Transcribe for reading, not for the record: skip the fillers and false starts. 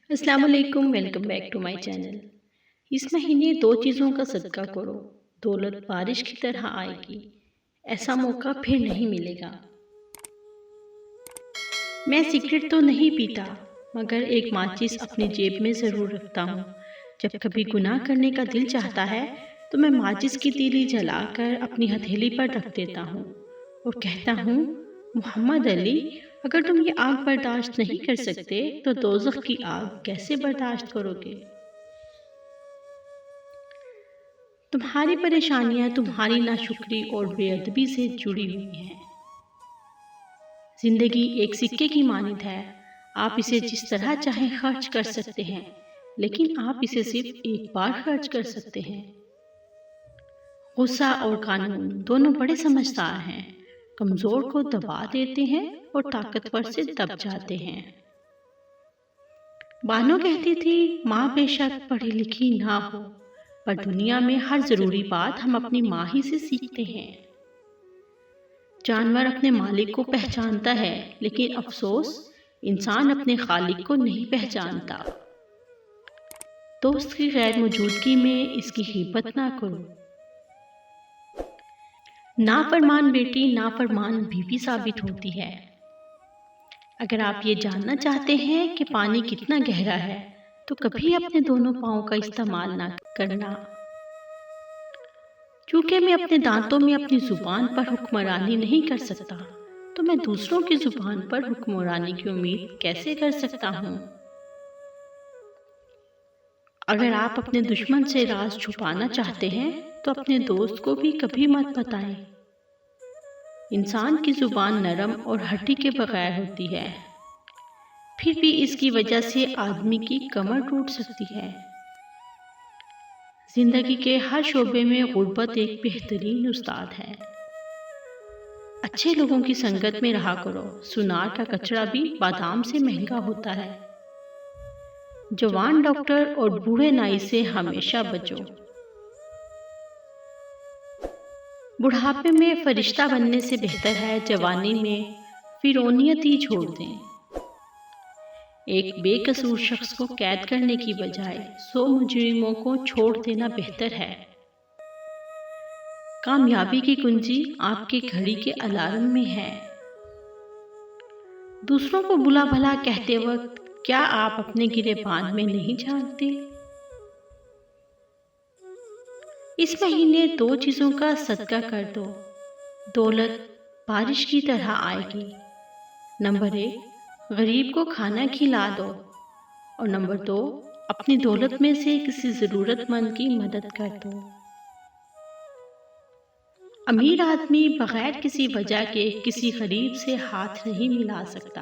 السلام علیکم، welcome back to my channel. اس مہینے دو چیزوں کا صدقہ کرو، دولت بارش کی طرح آئے گی، ایسا موقع پھر نہیں ملے گا۔ میں سگریٹ تو نہیں پیتا، مگر ایک ماچس اپنی جیب میں ضرور رکھتا ہوں۔ جب کبھی گناہ کرنے کا دل چاہتا ہے تو میں ماچس کی تیلی جلا کر اپنی ہتھیلی پر رکھ دیتا ہوں اور کہتا ہوں، محمد علی، اگر تم یہ آگ برداشت نہیں کر سکتے تو دوزخ کی آگ کیسے برداشت کرو گے؟ تمہاری پریشانیاں تمہاری ناشکری اور بے ادبی سے جڑی ہوئی ہیں۔ زندگی ایک سکے کی مانند ہے، آپ اسے جس طرح چاہیں خرچ کر سکتے ہیں، لیکن آپ اسے صرف ایک بار خرچ کر سکتے ہیں۔ غصہ اور قانون دونوں بڑے سمجھدار ہیں، کمزور کو دبا دیتے ہیں اور طاقتور سے دب جاتے ہیں۔ بانو کہتی تھی، ماں بے شک پڑھی لکھی نہ ہو، پر دنیا میں ہر ضروری بات ہم اپنی ماں ہی سے سیکھتے ہیں۔ جانور اپنے مالک کو پہچانتا ہے، لیکن افسوس انسان اپنے خالق کو نہیں پہچانتا۔ دوست کی غیر موجودگی میں اس کی غیبت نہ کرو۔ نافرمان بیٹی نافرمان بیوی ثابت ہوتی ہے۔ اگر آپ یہ جاننا چاہتے ہیں کہ پانی کتنا گہرا ہے تو کبھی اپنے دونوں پاؤں کا استعمال نہ کرنا۔ چونکہ میں اپنے دانتوں میں اپنی زبان پر حکمرانی نہیں کر سکتا تو میں دوسروں کی زبان پر حکمرانی کی امید کیسے کر سکتا ہوں؟ اگر آپ اپنے دشمن سے راز چھپانا چاہتے ہیں تو اپنے دوست کو بھی کبھی مت بتائیں۔ انسان کی زبان نرم اور ہڈی کے بغیر ہوتی ہے، پھر بھی اس کی وجہ سے آدمی کی کمر ٹوٹ سکتی ہے۔ زندگی کے ہر شعبے میں غربت ایک بہترین استاد ہے۔ اچھے لوگوں کی سنگت میں رہا کرو، سنار کا کچڑا بھی بادام سے مہنگا ہوتا ہے۔ جوان ڈاکٹر اور بوڑھے نائی سے ہمیشہ بچو۔ بڑھاپے میں فرشتہ بننے سے بہتر ہے جوانی میں فرعونیت ہی چھوڑ دیں۔ ایک بے قصور شخص کو قید کرنے کی بجائے 100 مجرموں کو چھوڑ دینا بہتر ہے۔ کامیابی کی کنجی آپ کی گھڑی کے الارم میں ہے۔ دوسروں کو بلا بھلا کہتے وقت کیا آپ اپنے گریبان میں نہیں جھانکتے؟ اس مہینے دو چیزوں کا صدقہ کر دو، دولت بارش کی طرح آئے گی۔ نمبر 1، غریب کو کھانا کھلا دو، اور نمبر 2، اپنی دولت میں سے کسی ضرورت مند کی مدد کر دو۔ امیر آدمی بغیر کسی وجہ کے کسی غریب سے ہاتھ نہیں ملا سکتا۔